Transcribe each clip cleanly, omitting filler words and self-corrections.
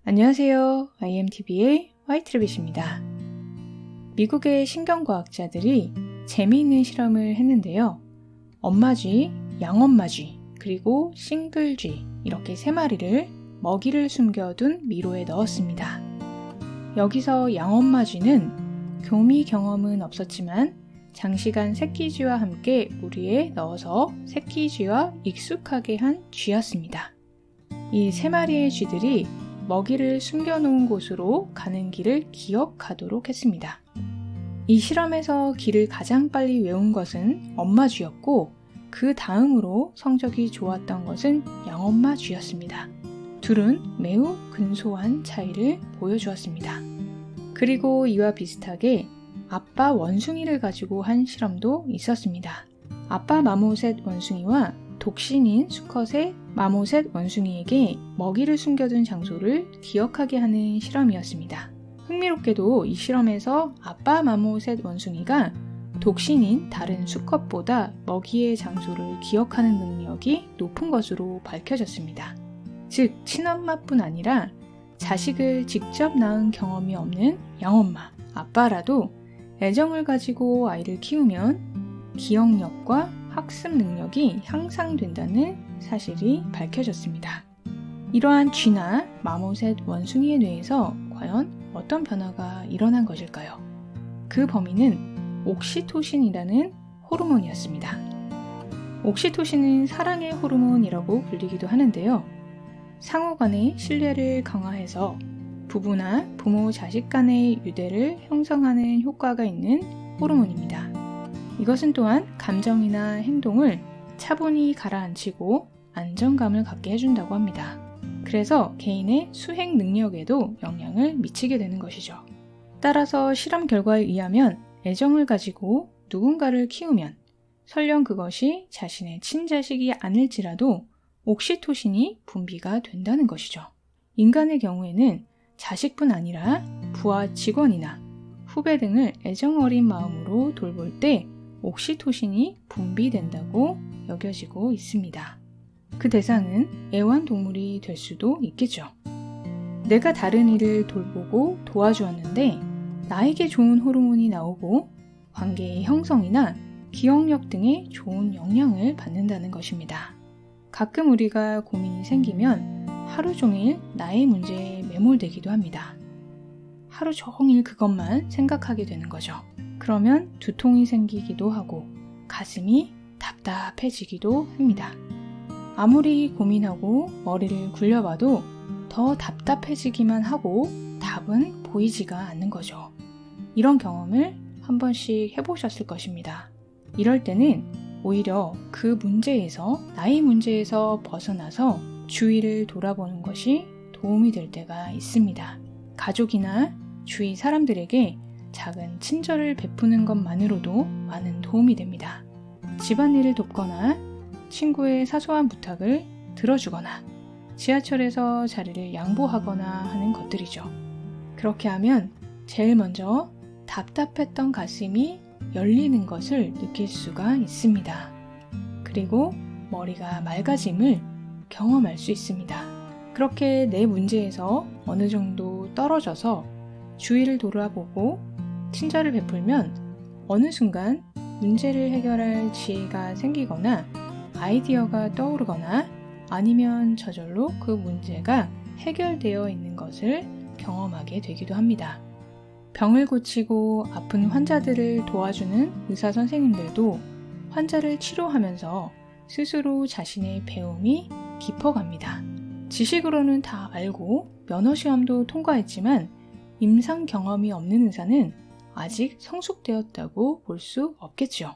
안녕하세요. IMTV의 화이트래빗입니다. 미국의 신경과학자들이 재미있는 실험을 했는데요. 엄마쥐, 양엄마쥐, 그리고 싱글쥐 이렇게 3마리를 먹이를 숨겨둔 미로에 넣었습니다. 여기서 양엄마쥐는 교미 경험은 없었지만 장시간 새끼쥐와 함께 우리에 넣어서 새끼쥐와 익숙하게 한 쥐였습니다. 이 3마리의 쥐들이 먹이를 숨겨놓은 곳으로 가는 길을 기억하도록 했습니다. 이 실험에서 길을 가장 빨리 외운 것은 엄마쥐였고 그 다음으로 성적이 좋았던 것은 양엄마쥐였습니다. 둘은 매우 근소한 차이를 보여주었습니다. 그리고 이와 비슷하게 아빠 원숭이를 가지고 한 실험도 있었습니다. 아빠 마모셋 원숭이와 독신인 수컷의 마모셋 원숭이에게 먹이를 숨겨둔 장소를 기억하게 하는 실험이었습니다. 흥미롭게도 이 실험에서 아빠 마모셋 원숭이가 독신인 다른 수컷보다 먹이의 장소를 기억하는 능력이 높은 것으로 밝혀졌습니다. 즉, 친엄마뿐 아니라 자식을 직접 낳은 경험이 없는 양엄마, 아빠라도 애정을 가지고 아이를 키우면 기억력과 학습 능력이 향상된다는 사실이 밝혀졌습니다. 이러한 쥐나 마모셋 원숭이의 뇌에서 과연 어떤 변화가 일어난 것일까요? 그 범인은 옥시토신이라는 호르몬이었습니다. 옥시토신은 사랑의 호르몬이라고 불리기도 하는데요. 상호 간의 신뢰를 강화해서 부부나 부모 자식 간의 유대를 형성하는 효과가 있는 호르몬입니다. 이것은 또한 감정이나 행동을 차분히 가라앉히고 안정감을 갖게 해준다고 합니다. 그래서 개인의 수행 능력에도 영향을 미치게 되는 것이죠. 따라서 실험 결과에 의하면 애정을 가지고 누군가를 키우면 설령 그것이 자신의 친자식이 아닐지라도 옥시토신이 분비가 된다는 것이죠. 인간의 경우에는 자식뿐 아니라 부하 직원이나 후배 등을 애정 어린 마음으로 돌볼 때 옥시토신이 분비된다고 여겨지고 있습니다. 그 대상은 애완동물이 될 수도 있겠죠. 내가 다른 이를 돌보고 도와주었는데 나에게 좋은 호르몬이 나오고 관계의 형성이나 기억력 등에 좋은 영향을 받는다는 것입니다. 가끔 우리가 고민이 생기면 하루 종일 나의 문제에 매몰되기도 합니다. 하루 종일 그것만 생각하게 되는 거죠. 그러면 두통이 생기기도 하고 가슴이 답답해지기도 합니다. 아무리 고민하고 머리를 굴려봐도 더 답답해지기만 하고 답은 보이지가 않는 거죠. 이런 경험을 한 번씩 해보셨을 것입니다. 이럴 때는 오히려 그 문제에서, 나의 문제에서 벗어나서 주위를 돌아보는 것이 도움이 될 때가 있습니다. 가족이나 주위 사람들에게 작은 친절을 베푸는 것만으로도 많은 도움이 됩니다. 집안일을 돕거나 친구의 사소한 부탁을 들어주거나 지하철에서 자리를 양보하거나 하는 것들이죠. 그렇게 하면 제일 먼저 답답했던 가슴이 열리는 것을 느낄 수가 있습니다. 그리고 머리가 맑아짐을 경험할 수 있습니다. 그렇게 내 문제에서 어느 정도 떨어져서 주위를 돌아보고 친절을 베풀면 어느 순간 문제를 해결할 지혜가 생기거나 아이디어가 떠오르거나 아니면 저절로 그 문제가 해결되어 있는 것을 경험하게 되기도 합니다. 병을 고치고 아픈 환자들을 도와주는 의사 선생님들도 환자를 치료하면서 스스로 자신의 배움이 깊어갑니다. 지식으로는 다 알고 면허시험도 통과했지만 임상 경험이 없는 의사는 아직 성숙되었다고 볼 수 없겠죠.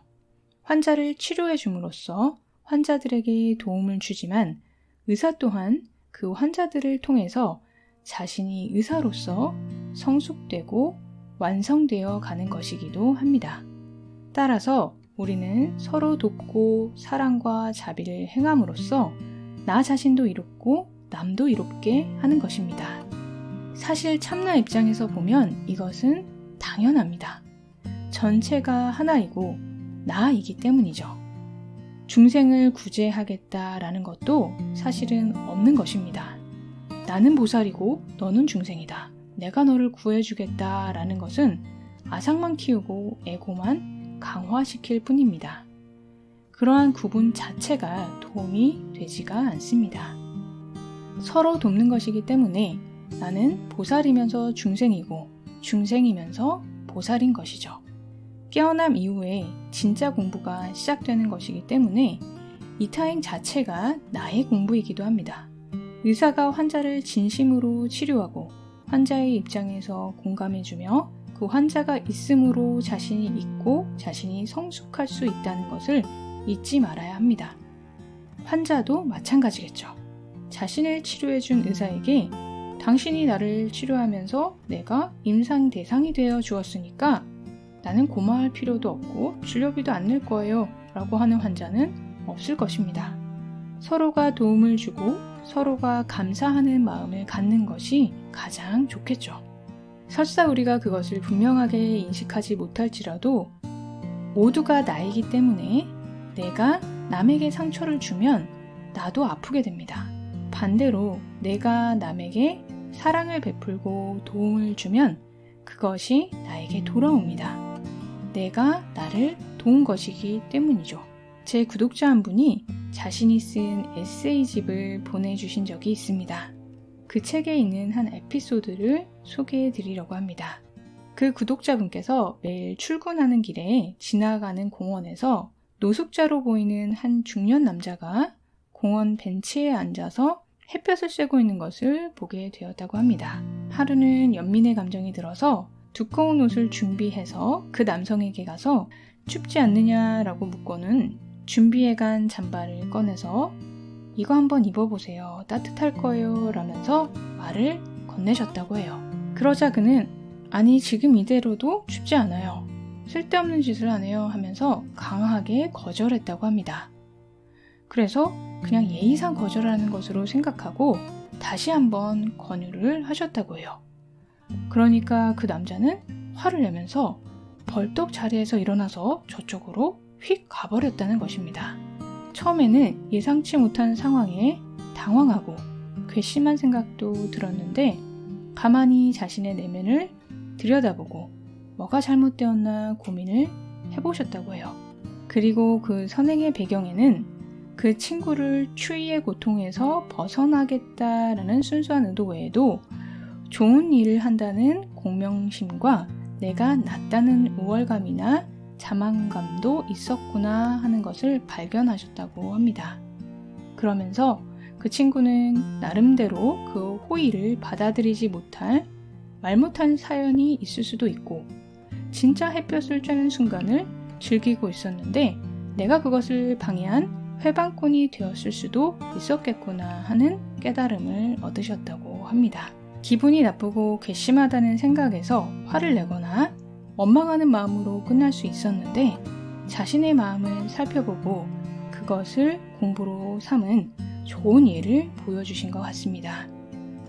환자를 치료해 줌으로써 환자들에게 도움을 주지만 의사 또한 그 환자들을 통해서 자신이 의사로서 성숙되고 완성되어 가는 것이기도 합니다. 따라서 우리는 서로 돕고 사랑과 자비를 행함으로써 나 자신도 이롭고 남도 이롭게 하는 것입니다. 사실 참나 입장에서 보면 이것은 당연합니다. 전체가 하나이고 나이기 때문이죠. 중생을 구제하겠다라는 것도 사실은 없는 것입니다. 나는 보살이고 너는 중생이다. 내가 너를 구해주겠다 라는 것은 아상만 키우고 에고만 강화시킬 뿐입니다. 그러한 구분 자체가 도움이 되지가 않습니다. 서로 돕는 것이기 때문에 나는 보살이면서 중생이고 중생이면서 보살인 것이죠. 깨어남 이후에 진짜 공부가 시작되는 것이기 때문에 이타행 자체가 나의 공부이기도 합니다. 의사가 환자를 진심으로 치료하고 환자의 입장에서 공감해주며 그 환자가 있음으로 자신이 있고 자신이 성숙할 수 있다는 것을 잊지 말아야 합니다. 환자도 마찬가지겠죠. 자신을 치료해준 의사에게 당신이 나를 치료하면서 내가 임상 대상이 되어 주었으니까 나는 고마워할 필요도 없고 진료비도 안 낼 거예요 라고 하는 환자는 없을 것입니다. 서로가 도움을 주고 서로가 감사하는 마음을 갖는 것이 가장 좋겠죠. 설사 우리가 그것을 분명하게 인식하지 못할지라도 모두가 나이기 때문에 내가 남에게 상처를 주면 나도 아프게 됩니다. 반대로 내가 남에게 사랑을 베풀고 도움을 주면 그것이 나에게 돌아옵니다. 내가 나를 도운 것이기 때문이죠. 제 구독자 한 분이 자신이 쓴 에세이집을 보내주신 적이 있습니다. 그 책에 있는 한 에피소드를 소개해 드리려고 합니다. 그 구독자분께서 매일 출근하는 길에 지나가는 공원에서 노숙자로 보이는 한 중년 남자가 공원 벤치에 앉아서 햇볕을 쐬고 있는 것을 보게 되었다고 합니다. 하루는 연민의 감정이 들어서 두꺼운 옷을 준비해서 그 남성에게 가서 춥지 않느냐라고 묻고는 준비해간 잠바를 꺼내서 이거 한번 입어보세요. 따뜻할 거예요. 라면서 말을 건네셨다고 해요. 그러자 그는 아니 지금 이대로도 춥지 않아요. 쓸데없는 짓을 하네요 하면서 강하게 거절했다고 합니다. 그래서 그냥 예의상 거절하는 것으로 생각하고 다시 한번 권유를 하셨다고 해요. 그러니까 그 남자는 화를 내면서 벌떡 자리에서 일어나서 저쪽으로 휙 가버렸다는 것입니다. 처음에는 예상치 못한 상황에 당황하고 괘씸한 생각도 들었는데 가만히 자신의 내면을 들여다보고 뭐가 잘못되었나 고민을 해보셨다고 해요. 그리고 그 선행의 배경에는 그 친구를 추위의 고통에서 벗어나겠다라는 순수한 의도 외에도 좋은 일을 한다는 공명심과 내가 낫다는 우월감이나 자만감도 있었구나 하는 것을 발견하셨다고 합니다. 그러면서 그 친구는 나름대로 그 호의를 받아들이지 못할 말 못한 사연이 있을 수도 있고 진짜 햇볕을 쬐는 순간을 즐기고 있었는데 내가 그것을 방해한 회방꾼이 되었을 수도 있었겠구나 하는 깨달음을 얻으셨다고 합니다. 기분이 나쁘고 괘씸하다는 생각에서 화를 내거나 원망하는 마음으로 끝날 수 있었는데 자신의 마음을 살펴보고 그것을 공부로 삼은 좋은 예를 보여주신 것 같습니다.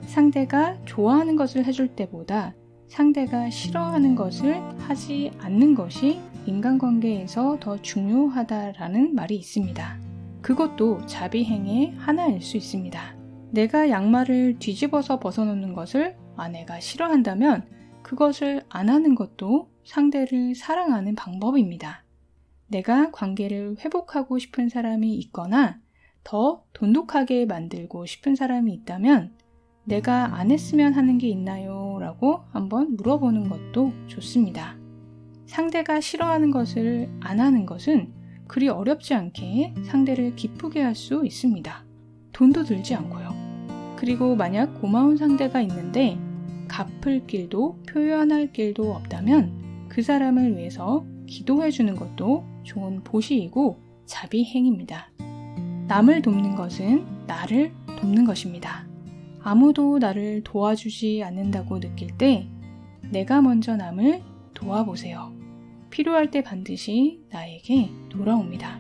상대가 좋아하는 것을 해줄 때보다 상대가 싫어하는 것을 하지 않는 것이 인간관계에서 더 중요하다라는 말이 있습니다. 그것도 자비행의 하나일 수 있습니다. 내가 양말을 뒤집어서 벗어놓는 것을 아내가 싫어한다면 그것을 안 하는 것도 상대를 사랑하는 방법입니다. 내가 관계를 회복하고 싶은 사람이 있거나 더 돈독하게 만들고 싶은 사람이 있다면 내가 안 했으면 하는 게 있나요? 라고 한번 물어보는 것도 좋습니다. 상대가 싫어하는 것을 안 하는 것은 그리 어렵지 않게 상대를 기쁘게 할 수 있습니다. 돈도 들지 않고요. 그리고 만약 고마운 상대가 있는데 갚을 길도 표현할 길도 없다면 그 사람을 위해서 기도해 주는 것도 좋은 보시이고 자비행입니다. 남을 돕는 것은 나를 돕는 것입니다. 아무도 나를 도와주지 않는다고 느낄 때 내가 먼저 남을 도와보세요. 필요할 때 반드시 나에게 돌아옵니다.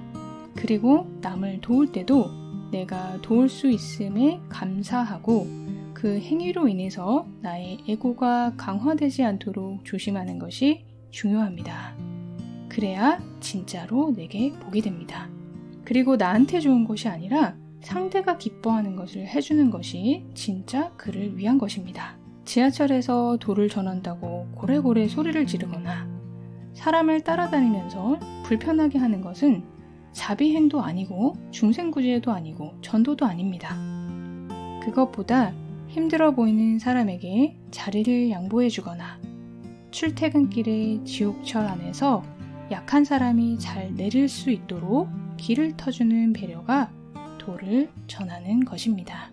그리고 남을 도울 때도 내가 도울 수 있음에 감사하고 그 행위로 인해서 나의 에고가 강화되지 않도록 조심하는 것이 중요합니다. 그래야 진짜로 내게 복이 됩니다. 그리고 나한테 좋은 것이 아니라 상대가 기뻐하는 것을 해주는 것이 진짜 그를 위한 것입니다. 지하철에서 도를 전한다고 고래고래 소리를 지르거나 사람을 따라다니면서 불편하게 하는 것은 자비행도 아니고 중생구제도 아니고 전도도 아닙니다. 그것보다 힘들어 보이는 사람에게 자리를 양보해주거나 출퇴근길의 지옥철 안에서 약한 사람이 잘 내릴 수 있도록 길을 터주는 배려가 도를 전하는 것입니다.